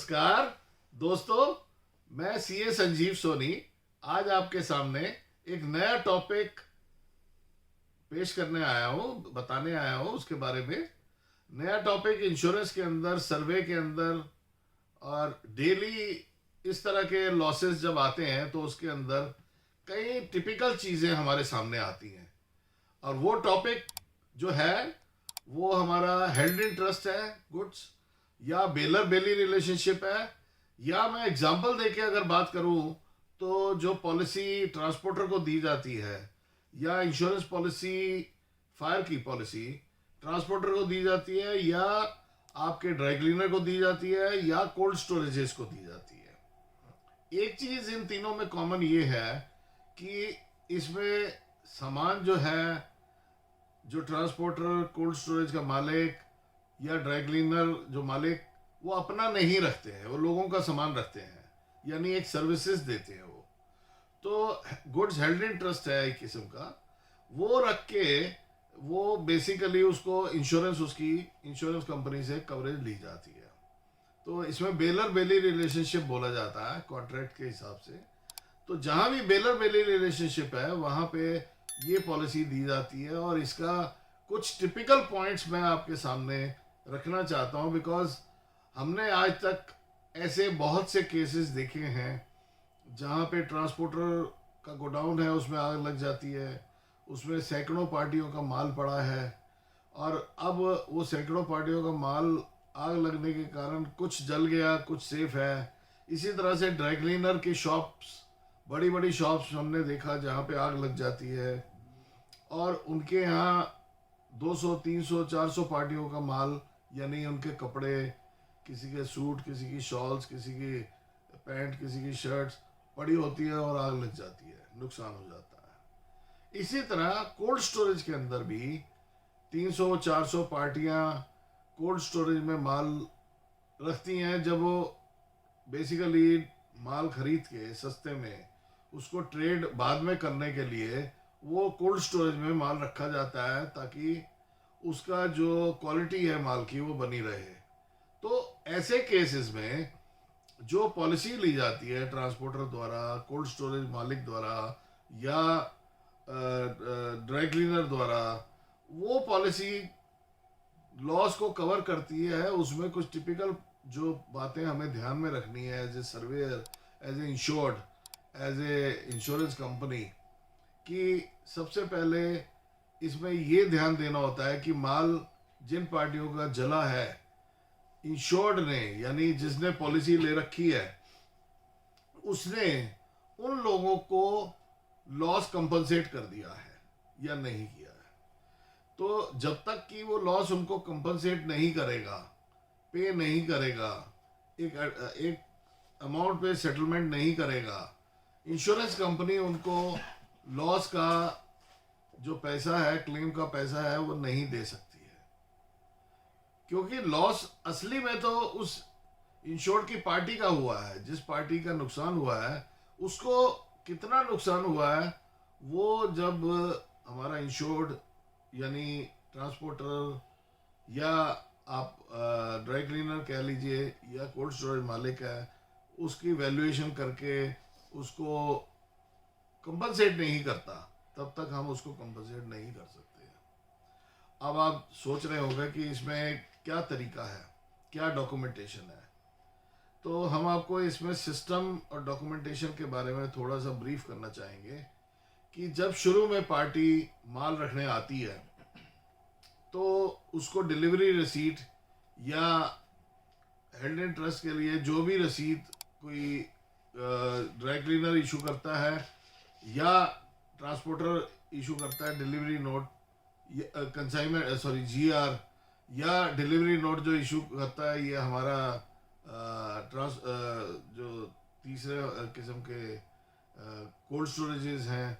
नमस्कार दोस्तों, मैं सीए संजीव सोनी आज आपके सामने एक नया टॉपिक पेश करने आया हूँ, बताने आया हूँ उसके बारे में। नया टॉपिक इंश्योरेंस के अंदर, सर्वे के अंदर और डेली इस तरह के लॉसेस जब आते हैं तो उसके अंदर कई टिपिकल चीज़ें हमारे सामने आती हैं। और वो टॉपिक जो है वो हमारा हेल्ड इन ट्रस्ट है, गुड्स, या बेलर बेली रिलेशनशिप है, या मैं एग्जांपल देके अगर बात करूं तो जो पॉलिसी ट्रांसपोर्टर को दी जाती है, या इंश्योरेंस पॉलिसी, फायर की पॉलिसी ट्रांसपोर्टर को दी जाती है, या आपके ड्राई क्लीनर को दी जाती है, या कोल्ड स्टोरेजेस को दी जाती है। एक चीज़ इन तीनों में कॉमन ये है कि इसमें सामान जो है, जो ट्रांसपोर्टर, कोल्ड स्टोरेज का मालिक या ड्राई क्लीनर जो मालिक, वो अपना नहीं रखते हैं, वो लोगों का सामान रखते हैं, यानी एक सर्विसेज देते हैं वो। तो गुड्स हेल्ड इन ट्रस्ट है एक किस्म का, वो रख के वो बेसिकली उसको इंश्योरेंस, उसकी इंश्योरेंस कंपनी से कवरेज ली जाती है। तो इसमें बेलर बेली रिलेशनशिप बोला जाता है कॉन्ट्रैक्ट के हिसाब से। तो जहाँ भी बेलर बेली रिलेशनशिप है वहाँ पे ये पॉलिसी दी जाती है, और इसका कुछ टिपिकल पॉइंट्स मैं आपके सामने रखना चाहता हूँ, बिकॉज हमने आज तक ऐसे बहुत से केसेस देखे हैं जहाँ पे ट्रांसपोर्टर का गोडाउन है, उसमें आग लग जाती है, उसमें सैकड़ों पार्टियों का माल पड़ा है, और अब वो सैकड़ों पार्टियों का माल आग लगने के कारण कुछ जल गया, कुछ सेफ है। इसी तरह से ड्राई क्लीनर की शॉप्स, बड़ी बड़ी शॉप्स हमने देखा जहाँ पे आग लग जाती है, और उनके यहाँ 200, 300, 400 पार्टियों का माल, यानी उनके कपड़े, किसी के सूट, किसी की शॉल्स, किसी की पैंट, किसी की शर्ट्स पड़ी होती है और आग लग जाती है, नुकसान हो जाता है। इसी तरह कोल्ड स्टोरेज के अंदर भी 300, 400 पार्टियां कोल्ड स्टोरेज में माल रखती हैं। जब वो बेसिकली माल खरीद के सस्ते में उसको ट्रेड बाद में करने के लिए वो कोल्ड स्टोरेज में माल रखा जाता है, ताकि उसका जो क्वालिटी है माल की वो बनी रहे। तो ऐसे केसेस में जो पॉलिसी ली जाती है ट्रांसपोर्टर द्वारा, कोल्ड स्टोरेज मालिक द्वारा, या ड्राई क्लीनर द्वारा, वो पॉलिसी लॉस को कवर करती है। उसमें कुछ टिपिकल जो बातें हमें ध्यान में रखनी है as a surveyor, as a insured, as a insurance company, कि सबसे पहले इसमें ये ध्यान देना होता है कि माल जिन पार्टियों का जला है, इंश्योर्ड ने, यानी जिसने पॉलिसी ले रखी है, उसने उन लोगों को लॉस कंपनसेट कर दिया है या नहीं किया है। तो जब तक कि वो लॉस उनको कंपनसेट नहीं करेगा, पे नहीं करेगा, एक अमाउंट पे सेटलमेंट नहीं करेगा, इंश्योरेंस कंपनी उनको लॉस का जो पैसा है, क्लेम का पैसा है, वो नहीं दे सकती है। क्योंकि लॉस असली में तो उस इंश्योर्ड की पार्टी का हुआ है, जिस पार्टी का नुकसान हुआ है उसको कितना नुकसान हुआ है, वो जब हमारा इंश्योर्ड यानी ट्रांसपोर्टर, या आप ड्राई क्लीनर कह लीजिए, या कोल्ड स्टोरेज मालिक है, उसकी वैल्यूएशन करके उसको कंपनसेट नहीं करता, तब तक हम उसको कंपनसेट नहीं कर सकते। अब आप सोच रहे होंगे कि इसमें क्या तरीका है, क्या डॉक्यूमेंटेशन है। तो हम आपको इसमें सिस्टम और डॉक्यूमेंटेशन के बारे में थोड़ा सा ब्रीफ करना चाहेंगे कि जब शुरू में पार्टी माल रखने आती है तो उसको डिलीवरी रसीद, या हेल्ड इन ट्रस्ट के लिए जो भी रसीद कोई ड्राई क्लीनर इशू करता है, या ट्रांसपोर्टर इशू करता है delivery note, consignment, sorry GR, या डिलीवरी नोट जो इशू करता है ये हमारा जो तीसरे किस्म के कोल्ड स्टोरेजेस हैं,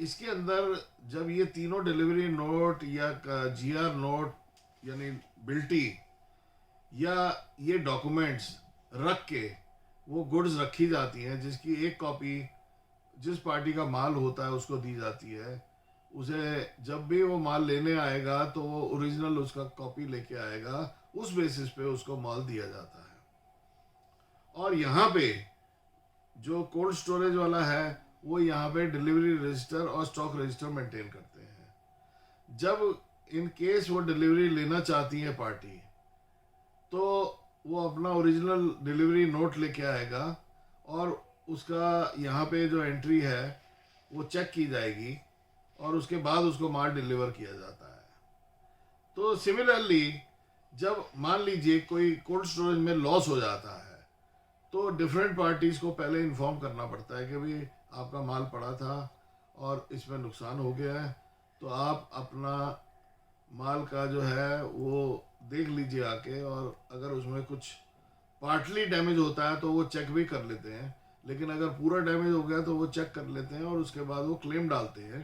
इसके अंदर जब ये तीनों डिलीवरी नोट या जीआर नोट यानी बिल्टी या ये डॉक्यूमेंट्स रख के वो गुड्स रखी जाती हैं, जिसकी एक कॉपी जिस पार्टी का माल होता है उसको दी जाती है। उसे जब भी वो माल लेने आएगा तो वो ओरिजिनल उसका कॉपी लेके आएगा, उस बेसिस पे उसको माल दिया जाता है। और यहाँ पे जो कोल्ड स्टोरेज वाला है वो यहाँ पे डिलीवरी रजिस्टर और स्टॉक रजिस्टर मेंटेन करते हैं। जब इन केस वो डिलीवरी लेना चाहती है पार्टी, तो वो अपना ओरिजिनल डिलीवरी नोट लेके आएगा और उसका यहाँ पे जो एंट्री है वो चेक की जाएगी और उसके बाद उसको माल डिलीवर किया जाता है। तो सिमिलरली जब मान लीजिए कोई कोल्ड स्टोरेज में लॉस हो जाता है, तो डिफरेंट पार्टीज को पहले इन्फॉर्म करना पड़ता है कि भाई आपका माल पड़ा था और इसमें नुकसान हो गया है, तो आप अपना माल का जो है वो देख लीजिए आके, और अगर उसमें कुछ पार्टली डैमेज होता है तो वो चेक भी कर लेते हैं, लेकिन अगर पूरा डैमेज हो गया तो वो चेक कर लेते हैं और उसके बाद वो क्लेम डालते हैं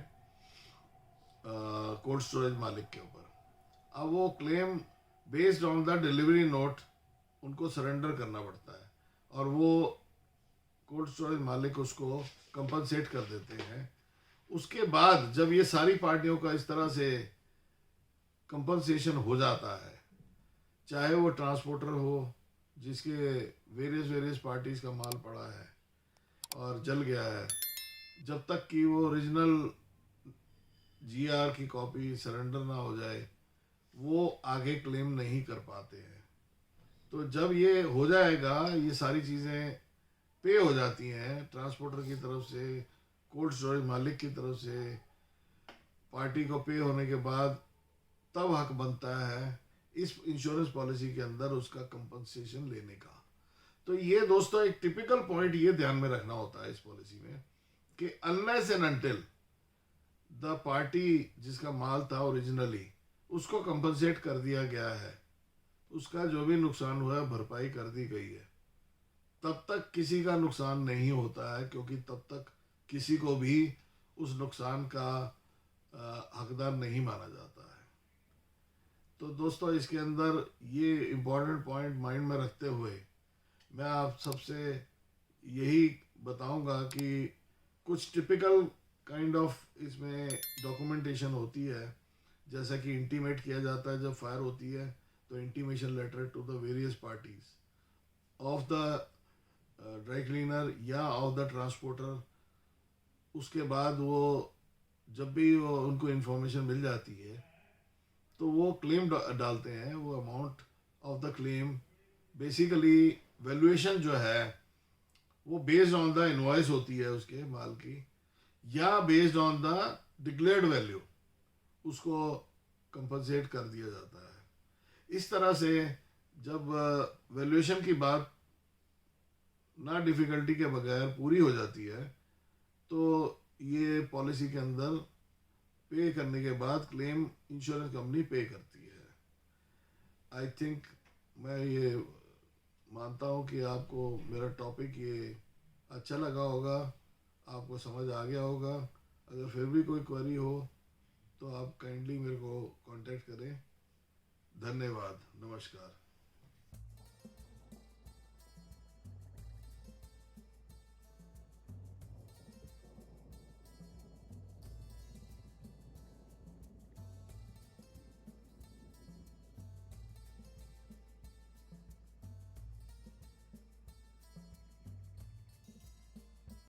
कोल्ड स्टोरेज मालिक के ऊपर। अब वो claim based on the delivery note उनको सरेंडर करना पड़ता है और वो कोल्ड स्टोरेज मालिक उसको कंपनसेट कर देते हैं। उसके बाद जब ये सारी पार्टियों का इस तरह से कंपनसेशन हो जाता है, चाहे वो ट्रांसपोर्टर हो जिसके वेरियस पार्टीज का माल पड़ा है और जल गया है, जब तक कि वो ओरिजिनल जीआर की कॉपी सरेंडर ना हो जाए वो आगे क्लेम नहीं कर पाते हैं। तो जब ये हो जाएगा, ये सारी चीज़ें पे हो जाती हैं ट्रांसपोर्टर की तरफ से, कोल्ड स्टोरेज मालिक की तरफ से, पार्टी को पे होने के बाद तब हक बनता है इस इंश्योरेंस पॉलिसी के अंदर उसका कंपनसेशन लेने का। तो ये दोस्तों एक टिपिकल पॉइंट ये ध्यान में रखना होता है इस पॉलिसी में कि unless and until the party जिसका माल था ओरिजिनली उसको कंपनसेट कर दिया गया है, उसका जो भी नुकसान हुआ है भरपाई कर दी गई है, तब तक किसी का नुकसान नहीं होता है, क्योंकि तब तक किसी को भी उस नुकसान का हकदार नहीं माना जाता है। तो दोस्तों इसके अंदर ये इम्पोर्टेंट पॉइंट माइंड में रखते हुए मैं आप सबसे यही बताऊंगा कि कुछ टिपिकल काइंड ऑफ इसमें डॉक्यूमेंटेशन होती है, जैसा कि इंटीमेट किया जाता है जब फायर होती है तो intimation letter to the various parties of the dry cleaner या ऑफ द ट्रांसपोर्टर। उसके बाद वो जब भी वो उनको इन्फॉर्मेशन मिल जाती है तो वो क्लेम डालते हैं। वो amount of the claim basically valuation जो है वो बेस्ड ऑन द इनवॉइस होती है उसके माल की, या based on the declared value उसको कंपनसेट कर दिया जाता है। इस तरह से जब वैल्यूएशन की बात ना डिफ़िकल्टी के बगैर पूरी हो जाती है तो ये पॉलिसी के अंदर पे करने के बाद क्लेम इंश्योरेंस कंपनी पे करती है। आई थिंक मैं ये मानता हूँ कि आपको मेरा टॉपिक ये अच्छा लगा होगा, आपको समझ आ गया होगा। अगर फिर भी कोई क्वेरी हो तो आप काइंडली मेरे को कांटेक्ट करें। धन्यवाद, नमस्कार।